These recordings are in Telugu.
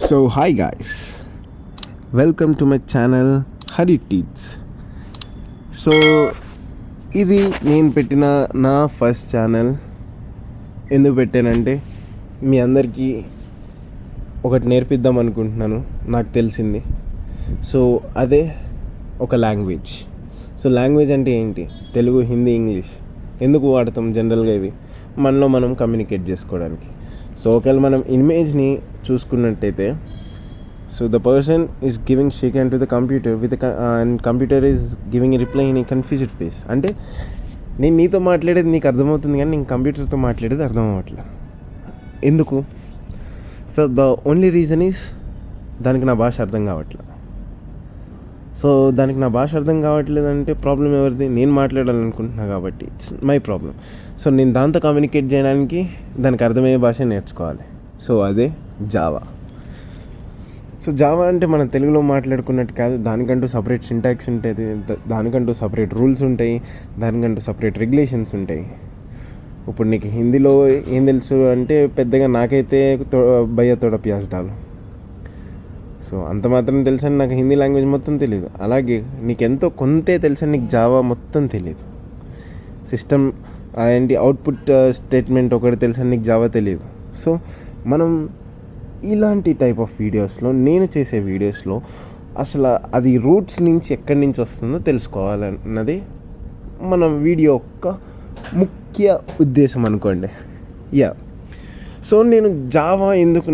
So hi guys, welcome to my channel Hari Teach. So ఇది నేను పెట్టిన నా ఫస్ట్ ఛానల్. ఎందుకు పెట్టానంటే మీ అందరికీ ఒకటి నేర్పిద్దాం అనుకుంటున్నాను, నాకు తెలిసింది. సో అదే ఒక లాంగ్వేజ్. సో లాంగ్వేజ్ అంటే ఏంటి? తెలుగు, హిందీ, ఇంగ్లీష్ ఎందుకు వాడతాం జనరల్గా? ఇవి మనలో మనం కమ్యూనికేట్ చేసుకోవడానికి. సో ఒకవేళ మనం ఇమేజ్ని చూసుకున్నట్టయితే, so the person is giving shake hand to the computer and computer is giving a reply in a confused face. అంటే నేను నీతో మాట్లాడేది నీకు అర్థమవుతుంది, కానీ నేను కంప్యూటర్తో మాట్లాడేది అర్థం అవ్వట్లేదు. ఎందుకు? So the only reason is దానికి నా భాష అర్థం కావట్లేదు. సో దానికి నా భాష అర్థం కావట్లేదు అంటే ప్రాబ్లం ఎవరిది? నేను మాట్లాడాలనుకుంటున్నా కాబట్టి ఇట్స్ మై ప్రాబ్లం. సో నేను దాంతో కమ్యూనికేట్ చేయడానికి దానికి అర్థమయ్యే భాష నేర్చుకోవాలి. సో అదే జావా. సో జావా అంటే మనం తెలుగులో మాట్లాడుకున్నట్టు కాదు. దానికంటూ సపరేట్ సింటాక్స్ ఉంటుంది, దానికంటూ సపరేట్ రూల్స్ ఉంటాయి, దానికంటూ సపరేట్ రెగ్యులేషన్స్ ఉంటాయి. ఇప్పుడు నీకు హిందీలో ఏం తెలుసు అంటే పెద్దగా నాకైతే భయ్యా తోడ ప్యాజ్ డాలు. సో అంత మాత్రం తెలుసని నాకు హిందీ లాంగ్వేజ్ మొత్తం తెలియదు. అలాగే నీకెంతో కొంతే తెలుసని నీకు జావా మొత్తం తెలియదు. సిస్టమ్ ఏంటి, అవుట్పుట్ స్టేట్మెంట్ ఒకటి తెలుసని నీకు జావా తెలియదు. సో మనం ఇలాంటి టైప్ ఆఫ్ వీడియోస్లో, నేను చేసే వీడియోస్లో అసలు అది రూట్స్ నుంచి ఎక్కడి నుంచి వస్తుందో తెలుసుకోవాలన్నది మన వీడియో యొక్క ముఖ్య ఉద్దేశం అనుకోండి. సో నేను జావా ఎందుకు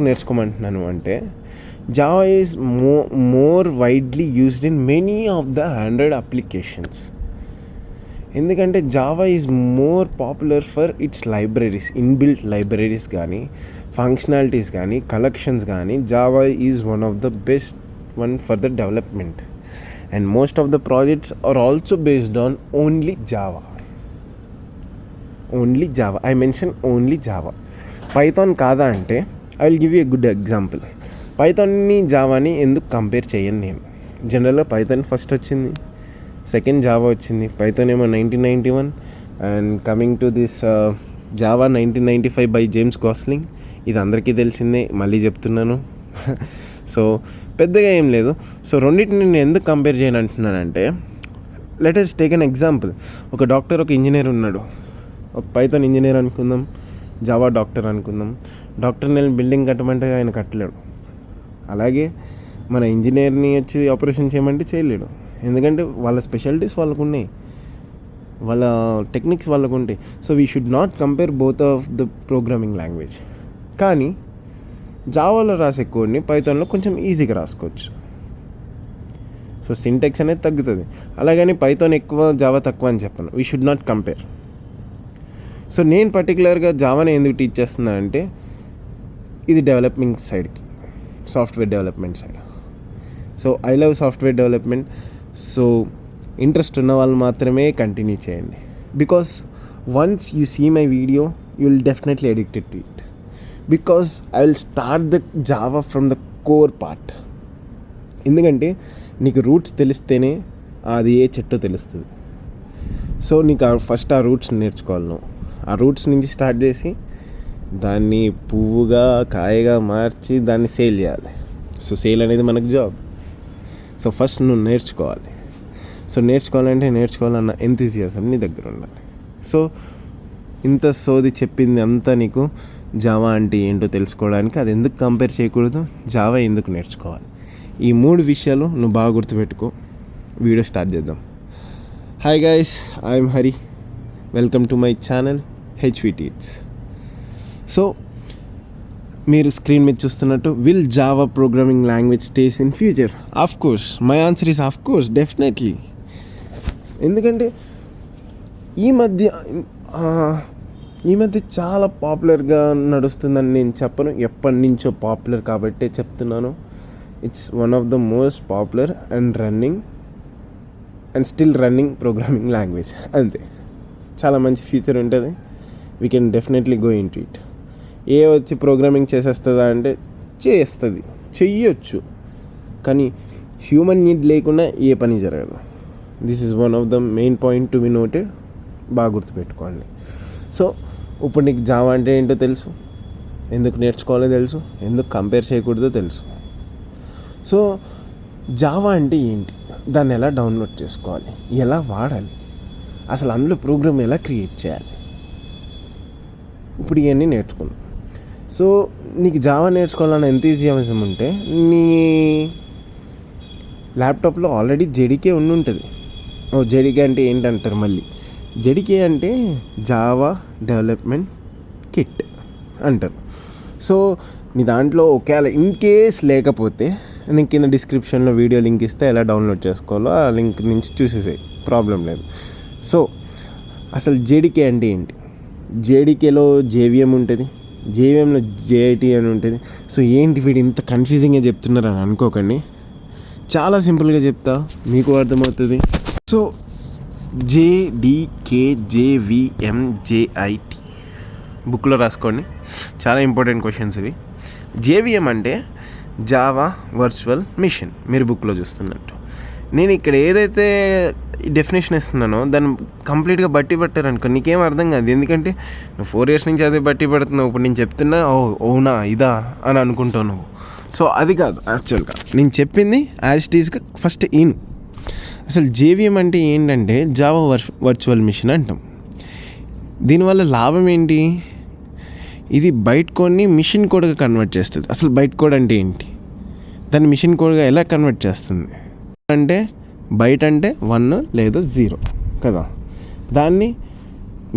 నేర్చుకోమంటున్నాను అంటే, Java is more widely used in many of the Android applications. ఎందుకంటే Java is more popular for its libraries, inbuilt libraries కానీ, ఫంక్షనాలిటీస్ కానీ, కలెక్షన్స్ కానీ. Java is one of the best one for the development, and most of the projects are also based on only Java. I mention only Java. Python కాదా అంటే, I will give you a good example. పైథాన్ని జావాని ఎందుకు కంపేర్ చేయను నేను? జనరల్గా పైథాన్ ఫస్ట్ వచ్చింది, సెకండ్ జావా వచ్చింది. పైథాన్ ఏమో 1991 and coming to this Java 1995 by James Gosling. ఇది అందరికీ తెలిసిందే, మళ్ళీ చెప్తున్నాను. సో పెద్దగా ఏం లేదు. సో రెండింటిని నేను ఎందుకు కంపేర్ చేయను అంటున్నానంటే, let us take an example. ఒక డాక్టర్, ఒక ఇంజనీర్ ఉన్నాడు. ఒక పైథాన్ ఇంజనీర్ అనుకుందాం, జావా డాక్టర్ అనుకుందాం. డాక్టర్ని వెళ్ళి బిల్డింగ్ కట్టమంటే ఆయన కట్టలేడు. అలాగే మన ఇంజనీర్ని వచ్చి ఆపరేషన్ చేయమంటే చేయలేడు. ఎందుకంటే వాళ్ళ స్పెషాలిటీస్ వాళ్ళకు ఉన్నాయి, వాళ్ళ టెక్నిక్స్ వాళ్ళకు ఉంటాయి. So we should not compare both of the programming language. కానీ జావాలో రాసే కోడ్ని పైథాన్లో కొంచెం ఈజీగా రాసుకోవచ్చు. సో సింటాక్స్ అనేది తగ్గుతుంది. అలాగని పైథాన్ ఎక్కువ, జావా తక్కువ అని చెప్పను. We should not compare. So నేను పర్టికులర్గా జావాని ఎందుకు టీచ్ చేస్తున్నానంటే, ఇది డెవలపింగ్ సైడ్కి, software development side. So I love software development. So interest ఉన్న వాళ్ళు మాత్రమే కంటిన్యూ చేయండి. Because once you see my video, you will definitely addicted to it. Because I will start the Java from the core part. ఎందుకంటే నీకు రూట్స్ తెలిస్తేనే అది ఏ చెట్టో తెలుస్తుంది. సో నీకు ఫస్ట్ ఆ రూట్స్ నేర్చుకోవాలి. నువ్వు ఆ రూట్స్ నుంచి స్టార్ట్ చేసి దాన్ని పువ్వుగా, కాయగా మార్చి దాన్ని సేల్ చేయాలి. సో సేల్ అనేది మనకు జాబ్. సో ఫస్ట్ నువ్వు నేర్చుకోవాలి. సో నేర్చుకోవాలన్న ఎంతూజియాజం నీ దగ్గర ఉండాలి. సో ఇంత సోది చెప్పింది అంతా నీకు జావా అంటే ఏంటో తెలుసుకోవడానికి. అది ఎందుకు కంపేర్ చేయకూడదు, జావా ఎందుకు నేర్చుకోవాలి, ఈ 3 విషయాలు నువ్వు బాగా గుర్తుపెట్టుకో. వీడియో స్టార్ట్ చేద్దాం. Hi guys, I'm Hari. Welcome to my channel HV teach. So మీరు స్క్రీన్ మీద చూస్తున్నట్టు, will Java programming language stays in future? Of course, my answer is of course, definitely. ఎందుకంటే ఈ మధ్య చాలా పాపులర్గా నడుస్తుందని నేను చెప్పను, ఎప్పటి నుంచో పాపులర్ కాబట్టే చెప్తున్నాను. It's one of the most popular and still running programming language. అంతే, చాలా మంచి ఫ్యూచర్ ఉంటుంది. We can definitely go in to it. వచ్చి ప్రోగ్రామింగ్ చేసేస్తుందా అంటే చెయ్యొచ్చు, కానీ హ్యూమన్ నీడ్ లేకుండా ఏ పని జరగదు. This is one of the main point to be noted. బాగా గుర్తుపెట్టుకోండి. సో ఇప్పుడు నీకు జావా అంటే ఏంటో తెలుసు, ఎందుకు నేర్చుకోవాలో తెలుసు, ఎందుకు కంపేర్ చేయకూడదో తెలుసు. సో జావా అంటే ఏంటి, దాన్ని ఎలా డౌన్లోడ్ చేసుకోవాలి, ఎలా వాడాలి, అసలు అందులో ప్రోగ్రామ్ ఎలా క్రియేట్ చేయాలి, ఇప్పుడు ఇవన్నీ నేర్చుకుందాం. సో నీకు జావా నేర్చుకోవాలని ఎంతూజియాజం ఉంటే నీ ల్యాప్టాప్లో ఆల్రెడీ జేడీకే ఉంటుంది. జేడీకే అంటే ఏంటంటారు మళ్ళీ, జేడీకే అంటే జావా డెవలప్మెంట్ కిట్ అంటారు. సో నీ దాంట్లో ఒకవేళ ఇన్ కేస్ లేకపోతే నేను కింద డిస్క్రిప్షన్లో వీడియో లింక్ ఇస్తే ఎలా డౌన్లోడ్ చేసుకోవాలో ఆ లింక్ నుంచి చూసేసాయి, ప్రాబ్లం లేదు. సో అసలు జేడీకే అంటే ఏంటి, జేడీకేలో జేవిఎం ఉంటుంది, జేవిఎంలో జేఐటీ అని ఉంటుంది. సో ఏంటి వీడు ఇంత కన్ఫ్యూజింగ్గా చెప్తున్నారు అని అనుకోకండి, చాలా సింపుల్గా చెప్తా, మీకు అర్థమవుతుంది. సో జేడీకేజేవిఎంజేఐటీ బుక్లో రాసుకోండి, చాలా ఇంపార్టెంట్ క్వశ్చన్స్ ఇవి. జేవిఎం అంటే జావా వర్చువల్ మిషన్, మీరు బుక్లో చూస్తున్నట్టు. నేను ఇక్కడ ఏదైతే డెఫినేషన్ ఇస్తున్నానో దాన్ని కంప్లీట్గా బట్టి పట్టారనుకో నీకేం అర్థం కాదు, ఎందుకంటే నువ్వు 4 years నుంచి అదే బట్టి పడుతున్నావు. ఇప్పుడు నేను చెప్తున్నా అవునా ఇదా అని అనుకుంటావు నువ్వు. సో అది కాదు యాక్చువల్గా నేను చెప్పింది యాజ్ ఇట్ ఈస్గా ఫస్ట్ ఇన్. అసలు జేవిఎం అంటే ఏంటంటే జావా వర్చువల్ మిషన్ అంటాం. దీనివల్ల లాభం ఏంటి, ఇది బైట్ కోడ్ని మిషన్ కోడ్గా కన్వర్ట్ చేస్తుంది. అసలు బైట్ కోడ్ అంటే ఏంటి, దాన్ని మిషన్ కోడ్గా ఎలా కన్వర్ట్ చేస్తుంది అంటే బైట్ అంటే 1 లేదా 0 కదా, దాన్ని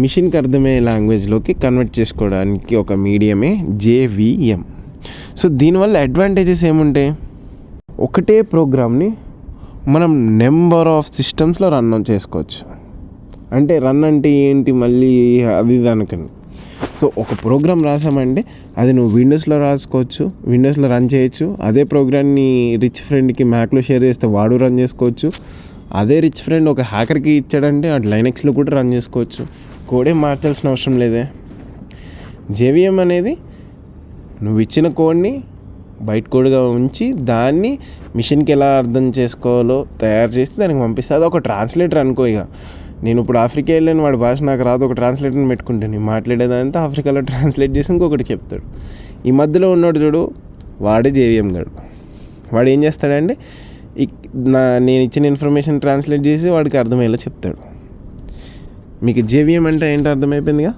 మిషన్కి అర్థమయ్యే లాంగ్వేజ్లోకి కన్వర్ట్ చేసుకోవడానికి ఒక మీడియమే జేవిఎం. సో దీనివల్ల అడ్వాంటేజెస్ ఏముంటాయి, ఒకటే ప్రోగ్రామ్ని మనం నెంబర్ ఆఫ్ సిస్టమ్స్లో రన్ చేసుకోవచ్చు. అంటే రన్ అంటే ఏంటి మళ్ళీ అది అనుకోండి. సో ఒక ప్రోగ్రామ్ రాసామంటే అది నువ్వు విండోస్లో రాసుకోవచ్చు, విండోస్లో రన్ చేయొచ్చు. అదే ప్రోగ్రామ్ని రిచ్ ఫ్రెండ్కి మ్యాక్లో షేర్ చేస్తే వాడు రన్ చేసుకోవచ్చు. అదే రిచ్ ఫ్రెండ్ ఒక హ్యాకర్కి ఇచ్చాడంటే అటు లైనక్స్లో కూడా రన్ చేసుకోవచ్చు. కోడే మార్చాల్సిన అవసరం లేదే. జేవిఎం అనేది నువ్వు ఇచ్చిన కోడ్ని బైట్ కోడ్గా ఉంచి దాన్ని మిషన్కి ఎలా అర్థం చేసుకోవాలో తయారు చేసి దానికి పంపిస్తే అది ఒక ట్రాన్స్లేటర్ అనుకో. ఇక నేను ఇప్పుడు ఆఫ్రికా వెళ్ళాను, వాడి భాష నాకు రాదు, ఒక ట్రాన్స్లేటర్ని పెట్టుకుంటాను, నేను మాట్లాడేదంతా ఆఫ్రికాలో ట్రాన్స్లేట్ చేసి ఇంకొకటి చెప్తాడు. ఈ మధ్యలో ఉన్నాడు చూడు, వాడే జేవిఎం గాడు. వాడు ఏం చేస్తాడంటే నేను ఇచ్చిన ఇన్ఫర్మేషన్ ట్రాన్స్లేట్ చేసి వాడికి అర్థమయ్యేలా చెప్తాడు. మీకు జేవిఎం అంటే ఏంటో అర్థమైపోయిందిగా.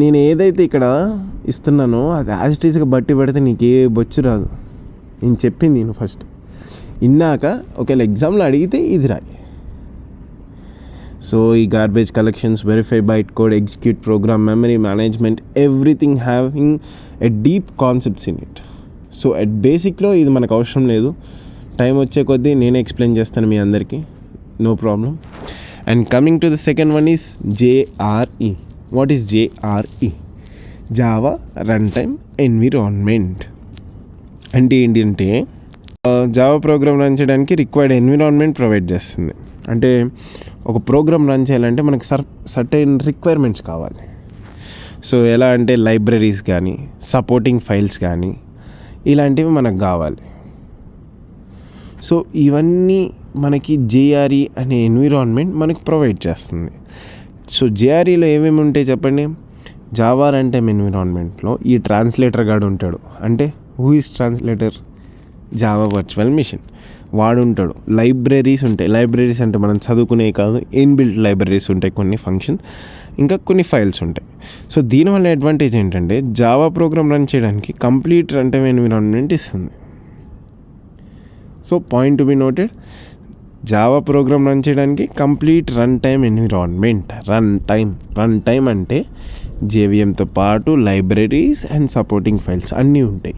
నేను ఏదైతే ఇక్కడ ఇస్తున్నానో అది యాజ్ ఇట్ ఈస్గా బట్టి పెడితే నీకు ఏ బొచ్చు రాదు. నేను చెప్పింది నేను ఫస్ట్ విన్నాక ఒకవేళ ఎగ్జామ్లో అడిగితే ఇది రాయి. సో ఈ garbage collections, verify byte code, execute program, memory management, everything having a deep concepts in it. So at బేసిక్లో ఇది మనకు అవసరం లేదు, టైం వచ్చే కొద్దీ నేనే ఎక్స్ప్లెయిన్ చేస్తాను మీ అందరికీ, no problem. And coming to the second one is JRE. What is JRE? Java run time environment. అంటే ఏంటంటే జావా ప్రోగ్రామ్ రన్ చేయడానికి రిక్వైర్డ్ ఎన్విరాన్మెంట్ ప్రొవైడ్ చేస్తుంది. అంటే ఒక ప్రోగ్రామ్ రన్ చేయాలంటే మనకి సర్టెన్ రిక్వైర్మెంట్స్ కావాలి. సో ఎలా అంటే లైబ్రరీస్ కానీ, సపోర్టింగ్ ఫైల్స్ కానీ, ఇలాంటివి మనకు కావాలి. సో ఇవన్నీ మనకి జేఆర్ఈ అనే ఎన్విరాన్మెంట్ మనకి ప్రొవైడ్ చేస్తుంది. సో జేఆర్ఈలో ఏమేమి ఉంటాయి చెప్పండి. జావా రన్ టైమ్ ఎన్విరాన్మెంట్లో ఈ ట్రాన్స్లేటర్ గాడు ఉంటాడు. అంటే who is translator? Java virtual machine వాడు ఉంటాడు. లైబ్రరీస్ ఉంటాయి. లైబ్రరీస్ అంటే మనం చదువుకునే కాదు, ఇన్బిల్ట్ లైబ్రరీస్ ఉంటాయి, కొన్ని ఫంక్షన్స్, ఇంకా కొన్ని ఫైల్స్ ఉంటాయి. సో దీనివల్ల అడ్వాంటేజ్ ఏంటంటే జావా ప్రోగ్రామ్ రన్ చేయడానికి కంప్లీట్ రన్ టైమ్ ఎన్విరాన్మెంట్ ఇస్తుంది. So point to be noted, Java program run చేయడానికి complete run time environment. Run time అంటే జేవిఎంతో పాటు లైబ్రరీస్ అండ్ సపోర్టింగ్ ఫైల్స్ అన్నీ ఉంటాయి.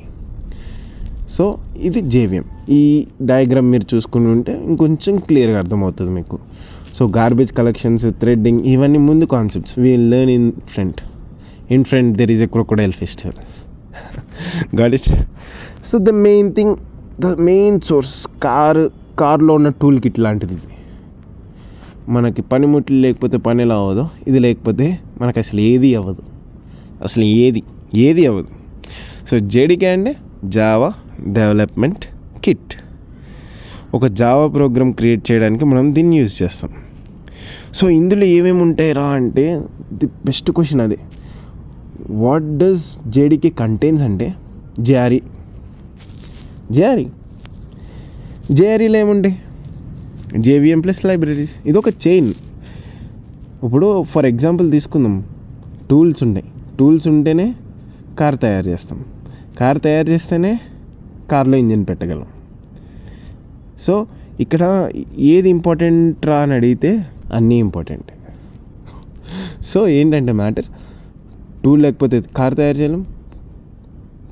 సో ఇది జేవిఎం. ఈ డయాగ్రామ్ మీరు చూసుకుని ఉంటే ఇంకొంచెం క్లియర్గా అర్థమవుతుంది మీకు. సో గార్బేజ్ కలెక్షన్స్, థ్రెడ్డింగ్, ఇవన్నీ ముందు concepts will learn in front there is a crocodile festival. Got it. So the main source కార్లో ఉన్న టూల్ కిట్ లాంటిది. మనకి పనిముట్లు లేకపోతే పని ఎలా అవ్వదో, ఇది లేకపోతే మనకు అసలు ఏది అవ్వదు. సో జేడీకే అంటే జావా డెవలప్మెంట్ కిట్. ఒక జావా ప్రోగ్రామ్ క్రియేట్ చేయడానికి మనం దీన్ని యూజ్ చేస్తాం. సో ఇందులో ఏమేమి ఉంటాయి రా అంటే ది బెస్ట్ క్వశ్చన్ అదే. వాట్ డస్ జేడీకే కంటైన్స్ అంటే జేఆర్ఈలో ఏముంటాయి? JVM plus libraries. ఇది ఒక చైన్. ఇప్పుడు ఫర్ ఎగ్జాంపుల్ తీసుకుందాం, టూల్స్ ఉంటాయి. టూల్స్ ఉంటేనే కార్ తయారు చేస్తాం. కార్ తయారు చేస్తేనే కార్లో ఇంజిన్ పెట్టగలం. సో ఇక్కడ ఏది ఇంపార్టెంట్ రా అని అడిగితే అన్నీ ఇంపార్టెంట్. సో ఏంటంటే మ్యాటర్, టూల్ లేకపోతే కార్ తయారు చేయలేం,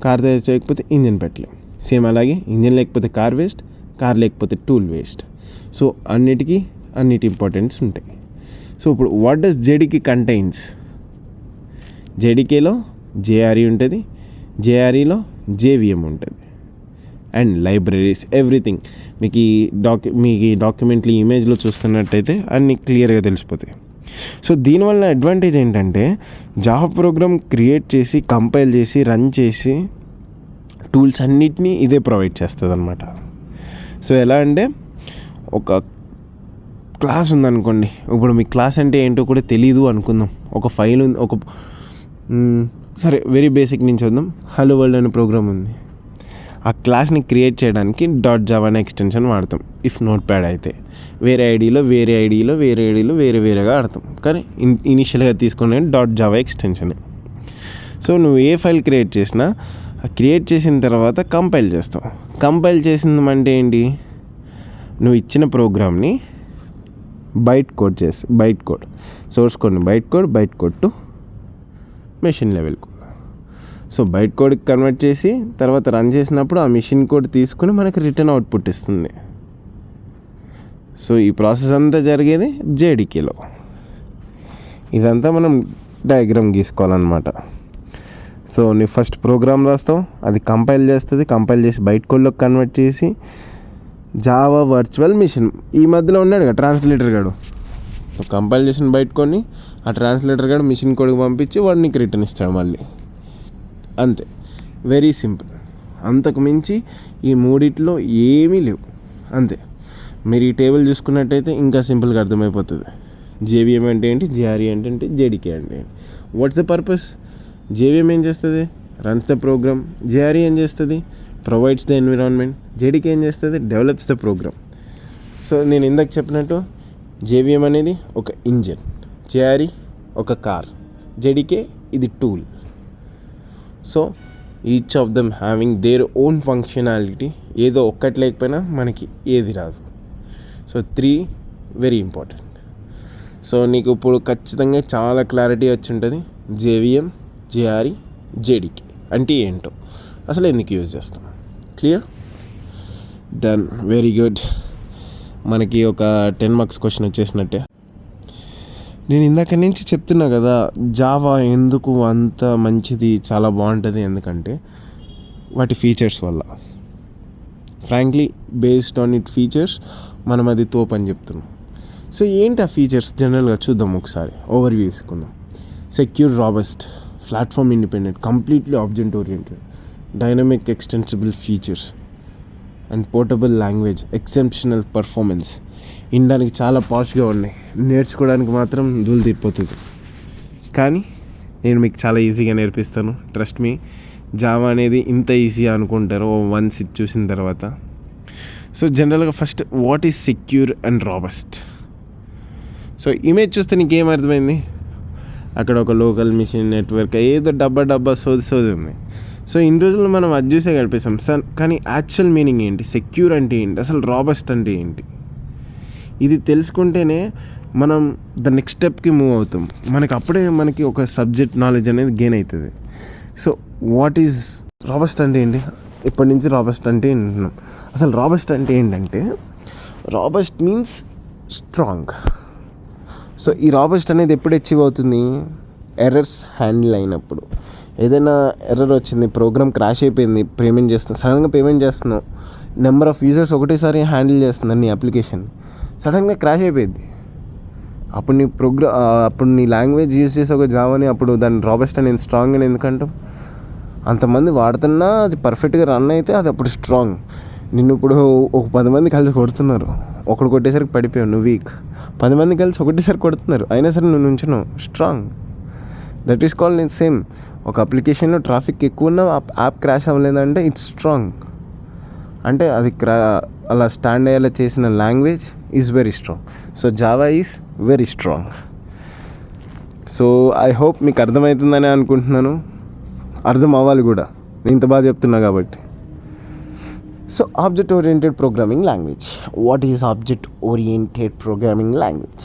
కార్ తయారు చేయకపోతే ఇంజిన్ పెట్టలేం. సేమ్ అలాగే ఇంజిన్ లేకపోతే కార్ వేస్ట్, కార్ లేకపోతే టూల్ వేస్ట్. సో అన్నిటి ఇంపార్టెన్స్ ఉంటాయి. సో ఇప్పుడు వాట్ డస్ జేడీకే కంటైన్స్? జేడీకేలో జేఆర్ఈ ఉంటుంది, జేఆర్ఈలో జేవిఎం ఉంటుంది, అండ్ లైబ్రరీస్, ఎవ్రీథింగ్. మీకు ఈ డాక్యుమెంట్లు ఇమేజ్లో చూస్తున్నట్టయితే అన్నీ క్లియర్గా తెలిసిపోతాయి. సో దీనివల్ల అడ్వాంటేజ్ ఏంటంటే జావా ప్రోగ్రామ్ క్రియేట్ చేసి, కంపైల్ చేసి, రన్ చేసి టూల్స్ అన్నిటినీ ఇదే ప్రొవైడ్ చేస్తుంది అనమాట. సో ఎలా అంటే ఒక క్లాస్ ఉందనుకోండి, ఇప్పుడు మీ క్లాస్ అంటే ఏంటో కూడా తెలీదు అనుకుందాం. ఒక ఫైల్ ఉంది, సరే వెరీ బేసిక్ నుంచి వద్దాం. హలో వరల్డ్ అనే ప్రోగ్రామ్ ఉంది. ఆ క్లాస్ని క్రియేట్ చేయడానికి .java అనే ఎక్స్టెన్షన్ వాడతాం. ఇఫ్ నోట్ ప్యాడ్ అయితే వేరే ఐడిలో వేరేగా ఆడతాం. కానీ ఇనిషియల్గా తీసుకునే .java ఎక్స్టెన్షన్. సో నువ్వు ఏ ఫైల్ క్రియేట్ చేసినా క్రియేట్ చేసిన తర్వాత కంపైల్ చేస్తావు. కంపైల్ చేసిందంటే ఏంటి? నువ్వు ఇచ్చిన ప్రోగ్రామ్ని బైట్ కోడ్ సోర్స్ కోడ్ని byte code to machine level code. So byte కోడ్కి కన్వర్ట్ చేసి తర్వాత రన్ చేసినప్పుడు ఆ మెషిన్ కోడ్ తీసుకుని మనకి రిటర్న్ అవుట్పుట్ ఇస్తుంది. సో ఈ ప్రాసెస్ అంతా జరిగేది జేడీకేలో. ఇదంతా మనం డయాగ్రామ్ గీసుకోవాలన్నమాట. సో నీ ఫస్ట్ ప్రోగ్రామ్ రాస్తావు, అది కంపైల్ చేస్తుంది, కంపైల్ చేసి బైట్ కోడ్లోకి కన్వర్ట్ చేసి జావా వర్చువల్ మిషన్, ఈ మధ్యలో ఉన్నాడు కదా ట్రాన్స్లేటర్ గాడు, సో కంపైల్ చేసిన బైట్ కోడ్ని ఆ ట్రాన్స్లేటర్ గాడు మిషన్ కోడ్కి పంపించి వాడు నీకు రిటర్న్ ఇస్తాడు మళ్ళీ. అంతే, వెరీ సింపుల్. అంతకు మించి ఈ మూడిట్లో ఏమీ లేవు. అంతే. మీరు ఈ టేబుల్ చూసుకున్నట్టయితే ఇంకా సింపుల్గా అర్థమైపోతుంది. జేవిఎం అంటే ఏంటి, జేఆర్ఈ అంటే ఏంటి, జేడీకే అంటే ఏంటి, వాట్స్ ద పర్పస్. జేవిఎం ఏం చేస్తుంది? Runs the programme. జేఆర్ఈ ఏం చేస్తుంది? Provides the environment. జేడీకే ఏం చేస్తుంది? Develops the programme. సో నేను ఇందాక చెప్పినట్టు జేవిఎం అనేది ఒక ఇంజిన్, జేఆర్ఈ ఒక కార్, జేడీకే ఇది tool. So each of them having their own functionality. ఏదో ఒక్కటి లేకపోయినా మనకి ఏది రాదు. So 3 very important. సో నీకు ఇప్పుడు ఖచ్చితంగా చాలా క్లారిటీ వచ్చి ఉంటుంది. జేవిఎం, జేఆర్ఈ, జేడీకే అంటే ఏంటో, అసలు ఎందుకు యూజ్ చేస్తాం. క్లియర్? Then very good. మనకి ఒక 10 మార్క్స్ క్వశ్చన్ వచ్చేసినట్టే. నేను ఇందాక నుంచి చెప్తున్నా కదా, జావా ఎందుకు అంత మంచిది, చాలా బాగుంటుంది. ఎందుకంటే వాటి ఫీచర్స్ వల్ల. Frankly based on it features మనం అది తోపని చెప్తున్నాం. సో ఏంటి ఆ ఫీచర్స్ జనరల్గా చూద్దాం ఒకసారి, ఓవర్వ్యూ తీసుకుందాం. Secure, robust, platform independent, completely object oriented, dynamic extensible features and portable language, exceptional performance. వినడానికి చాలా పాష్గా ఉన్నాయి, నేర్చుకోవడానికి మాత్రం దూలు తీరిపోతుంది. కానీ నేను మీకు చాలా ఈజీగా నేర్పిస్తాను, ట్రస్ట్ మీ. జావా అనేది ఇంత ఈజీ అనుకుంటారు వన్స్ ఇది చూసిన తర్వాత. సో జనరల్గా first what is secure and robust. So image చూస్తే నీకేం అర్థమైంది? అక్కడ ఒక లోకల్ మిషన్ నెట్వర్క్ ఏదో డబ్బా సోది ఉంది. సో ఇన్ని రోజులు మనం అది చూసే గడిపేసాం సార్. కానీ యాక్చువల్ మీనింగ్ ఏంటి, సెక్యూర్ అంటే ఏంటి, అసలు రాబస్ట్ అంటే ఏంటి, ఇది తెలుసుకుంటేనే మనం ద నెక్స్ట్ స్టెప్కి మూవ్ అవుతాం. అప్పుడే మనకి ఒక సబ్జెక్ట్ నాలెడ్జ్ అనేది గెయిన్ అవుతుంది. సో వాట్ ఈజ్ రాబస్ట్ అంటే ఏంటి? ఇప్పటి నుంచి రాబస్ట్ అంటే వింటున్నాం. అసలు రాబస్ట్ అంటే ఏంటంటే, రాబస్ట్ మీన్స్ స్ట్రాంగ్. సో ఈ రాబస్ట్ అనేది ఎప్పుడు అచీవ్ అవుతుంది? ఎర్రర్స్ హ్యాండిల్ అయినప్పుడు. ఏదైనా ఎర్రర్ వచ్చింది, ప్రోగ్రామ్ క్రాష్ అయిపోయింది, సడన్గా పేమెంట్ చేస్తున్నావు, నెంబర్ ఆఫ్ యూజర్స్ ఒకటేసారి హ్యాండిల్ చేస్తుంది నీ అప్లికేషన్, సడన్గా క్రాష్ అయిపోయింది. అప్పుడు నీ లాంగ్వేజ్ యూజ్ చేసి ఒక జావాని, అప్పుడు దాన్ని రాబస్ట్ అనేది స్ట్రాంగ్ అని ఎందుకంటాం? అంతమంది వాడుతున్నా అది పర్ఫెక్ట్గా రన్ అయితే అది అప్పుడు స్ట్రాంగ్. నిన్ను ఇప్పుడు ఒక 10 మంది కలిసి కొడుతున్నారు, ఒకడు కొట్టేసరికి పడిపోయావు, నువ్వు వీక్. 10 మంది కలిసి ఒకటేసరి కొడుతున్నారు, అయినా సరే నువ్వు నుంచున్నావు, strong. That is called same. ఒక అప్లికేషన్లో ట్రాఫిక్ ఎక్కువ ఉన్న యాప్ క్రాష్ అవ్వలేదంటే ఇట్స్ స్ట్రాంగ్. అంటే అది అలా స్టాండ్ అయ్యేలా చేసిన language is very strong. So Java is very strong. So I hope మీకు అర్థమవుతుందని అనుకుంటున్నాను. అర్థం అవ్వాలి కూడా, నేను ఇంత బాగా చెప్తున్నా కాబట్టి. So object oriented programming language. What is object oriented programming language?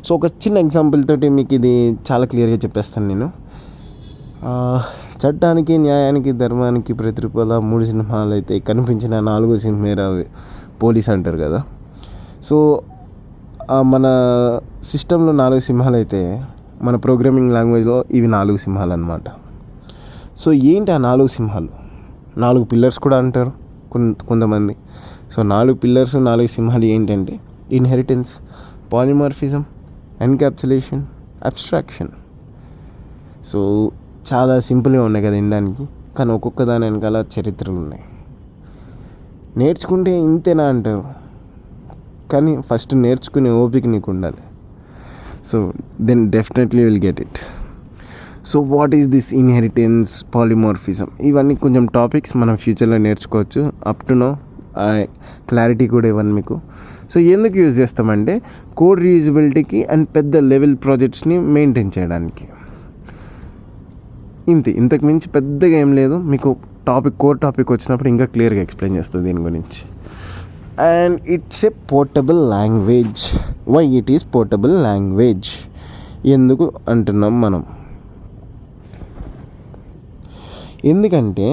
So ఒక చిన్న ఎగ్జాంపుల్ తోటి మీకు ఇది చాలా క్లియర్గా చెప్పేస్తాను నేను. చట్టానికి, న్యాయానికి, ధర్మానికి ప్రతిరూపాల 3 సింహాలు అయితే కనిపించిన 4వ సింహేరా పోలీస్ అంటారు కదా. సో మన సిస్టంలో 4 సింహాలు అయితే మన ప్రోగ్రామింగ్ లాంగ్వేజ్లో ఇవి 4 సింహాలు అన్నమాట. సో ఏంటి ఆ 4 సింహాలు? 4 పిల్లర్స్ కూడా అంటారు కొంతమంది. సో 4 పిల్లర్స్, 4 సింహాలు ఏంటంటే inheritance, polymorphism, encapsulation, abstraction. So చాలా సింపుల్గా ఉన్నాయి కదా వినడానికి, కానీ ఒక్కొక్క దాని వెనకాల చరిత్రలు ఉన్నాయి. నేర్చుకుంటే ఇంతేనా అంటారు, కానీ ఫస్ట్ నేర్చుకునే ఓపిక నీకు ఉండాలి. So then definitely will get it. So what is this inheritance, polymorphism? ఇవన్నీ కొంచెం టాపిక్స్ మనం ఫ్యూచర్లో నేర్చుకోవచ్చు. అప్ టు నో క్లారిటీ కూడా ఇవ్వను మీకు. సో ఎందుకు యూజ్ చేస్తామంటే కోడ్ రీయూజబిలిటీకి అండ్ పెద్ద లెవెల్ ప్రాజెక్ట్స్ని మెయింటైన్ చేయడానికి. ఇంతకు మించి పెద్దగా ఏం లేదు. మీకు కోర్ టాపిక్ వచ్చినప్పుడు ఇంకా క్లియర్గా ఎక్స్ప్లెయిన్ చేస్తుంది దీని గురించి. And it's a portable language. Why it is portable language? ఎందుకు అంటున్నాం మనం? ఎందుకంటే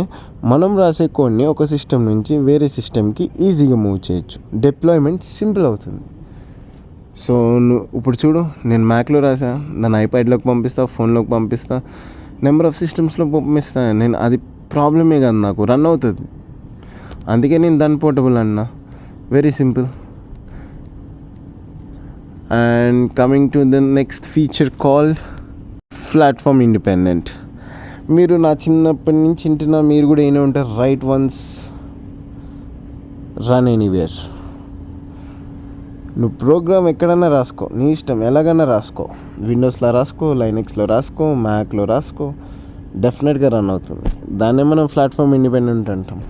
మనం రాసే కోడ్ని ఒక సిస్టమ్ నుంచి వేరే సిస్టమ్కి ఈజీగా మూవ్ చేయొచ్చు. డిప్లాయ్మెంట్ సింపుల్ అవుతుంది. సో ఇప్పుడు చూడు, నేను మ్యాక్లో రాసా, దాన్ని ఐప్యాడ్లోకి పంపిస్తా, ఫోన్లోకి పంపిస్తా, నెంబర్ ఆఫ్ సిస్టమ్స్లో పంపిస్తా. నేను అది ప్రాబ్లమే కాదు, నాకు రన్ అవుతుంది. అందుకే నేను దాన్ని పోర్టబుల్ అన్నా. Very simple. And coming to the next feature called platform independent. మీరు నా చిన్నప్పటి నుంచి వింటున్నా, మీరు కూడా ఏనే ఉంటారు. Right once, run anywhere. నువ్వు ప్రోగ్రామ్ ఎక్కడన్నా రాసుకో, నీ ఇష్టం, ఎలాగైనా రాసుకో. విండోస్లో రాసుకో, లైనక్స్లో రాసుకో, మ్యాక్లో రాసుకో, డెఫినెట్గా రన్ అవుతుంది. దాన్నే మనం ప్లాట్ఫామ్ ఇండిపెండెంట్ అంటాం.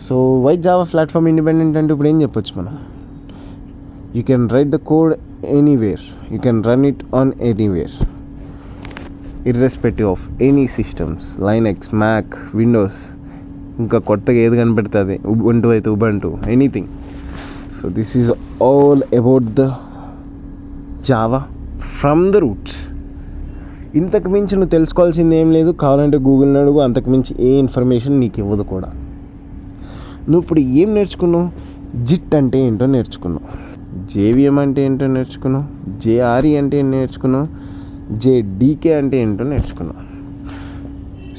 So why Java platform independent అంటే ఇప్పుడు ఏం చెప్పొచ్చు మనం? You can write the code anywhere, you can run it on anywhere, irrespective of any systems, Linux, Mac, Windows, ఇంకా కొత్తగా ఏది కనిపెడుతుంది, ఉబంటు అయితే Ubuntu, anything. So this is all about the Java from the roots. ఇంతకు మించి నువ్వు తెలుసుకోవాల్సింది ఏం లేదు. కావాలంటే గూగుల్ని అడుగు, అంతకు మించి ఏ ఇన్ఫర్మేషన్ నీకు ఇవ్వదు కూడా. నువ్వు ఇప్పుడు ఏం నేర్చుకున్నావు? జిట్ అంటే ఏంటో నేర్చుకున్నావు, జేవిఎం అంటే ఏంటో నేర్చుకున్నావు, జేఆర్ఈ అంటే ఏంటో నేర్చుకున్నావు, జేడీకే అంటే ఏంటో నేర్చుకున్నావు.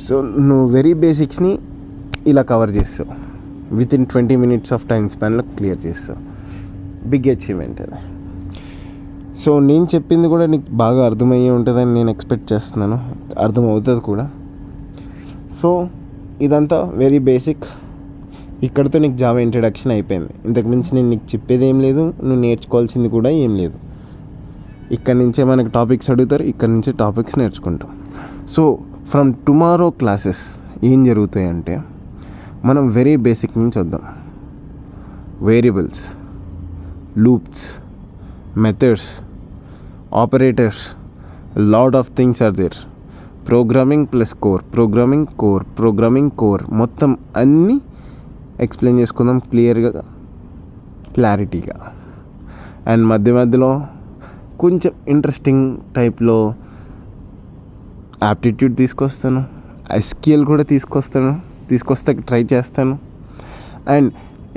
సో నువ్వు వెరీ బేసిక్స్ని ఇలా కవర్ చేస్తావు. వితిన్ 20 minutes ఆఫ్ టైం స్పాన్లో క్లియర్ చేస్తావు. బిగ్ అచీవ్మెంట్ అది. సో నేను చెప్పింది కూడా నీకు బాగా అర్థమయ్యే ఉంటుందని నేను ఎక్స్పెక్ట్ చేస్తున్నాను. అర్థమవుతుంది కూడా. సో ఇదంతా వెరీ బేసిక్. ఇక్కడితో నీకు జావా ఇంట్రడక్షన్ అయిపోయింది. ఇంతకుమించి నేను నీకు చెప్పేది ఏం లేదు, నువ్వు నేర్చుకోవాల్సింది కూడా ఏం లేదు. ఇక్కడి నుంచే మనకు టాపిక్స్ అడుగుతారు, ఇక్కడి నుంచే టాపిక్స్ నేర్చుకుంటాం. సో ఫ్రమ్ టుమారో క్లాసెస్ ఏం జరుగుతాయి అంటే మనం వెరీ బేసిక్ నుంచి వద్దాం. Variables, loops, methods, operators, lot of things are there. Programming plus programming core మొత్తం అన్నీ ఎక్స్ప్లెయిన్ చేసుకుందాం క్లారిటీగా. అండ్ మధ్యలో కొంచెం ఇంట్రెస్టింగ్ టైప్లో యాప్టిట్యూడ్ తీసుకొస్తాను, ఎస్క్యూఎల్ కూడా తీసుకొస్తే ట్రై చేస్తాను. అండ్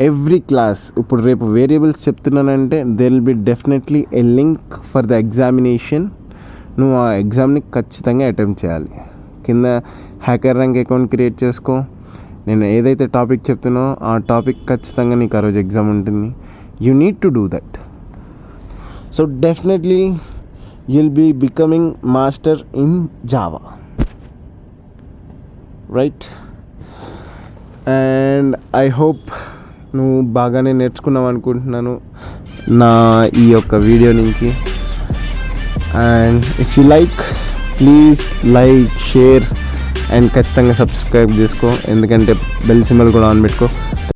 ఎవ్రీ క్లాస్, ఇప్పుడు రేపు వేరియబుల్స్ చెప్తున్నానంటే there will be definitely A link for the examination. నువ్వు ఆ ఎగ్జామ్ని ఖచ్చితంగా అటెంప్ట్ చేయాలి. కింద హ్యాకర్ ర్యాంక్ అకౌంట్ క్రియేట్ చేసుకో. నేను ఏదైతే టాపిక్ చెప్తున్నో ఆ టాపిక్ ఖచ్చితంగా నీకు ఆ రోజు ఎగ్జామ్ ఉంటుంది. You need to do that. So definitely you'll be becoming master in Java, right? And I hope నువ్వు బాగానే నేర్చుకున్నావు అనుకుంటున్నాను నా ఈ యొక్క వీడియో నుంచి. And if you like, please like, share and ఖచ్చితంగా సబ్స్క్రైబ్ చేసుకో, ఎందుకంటే బెల్ సింబల్ కూడా ఆన్ పెట్టుకో.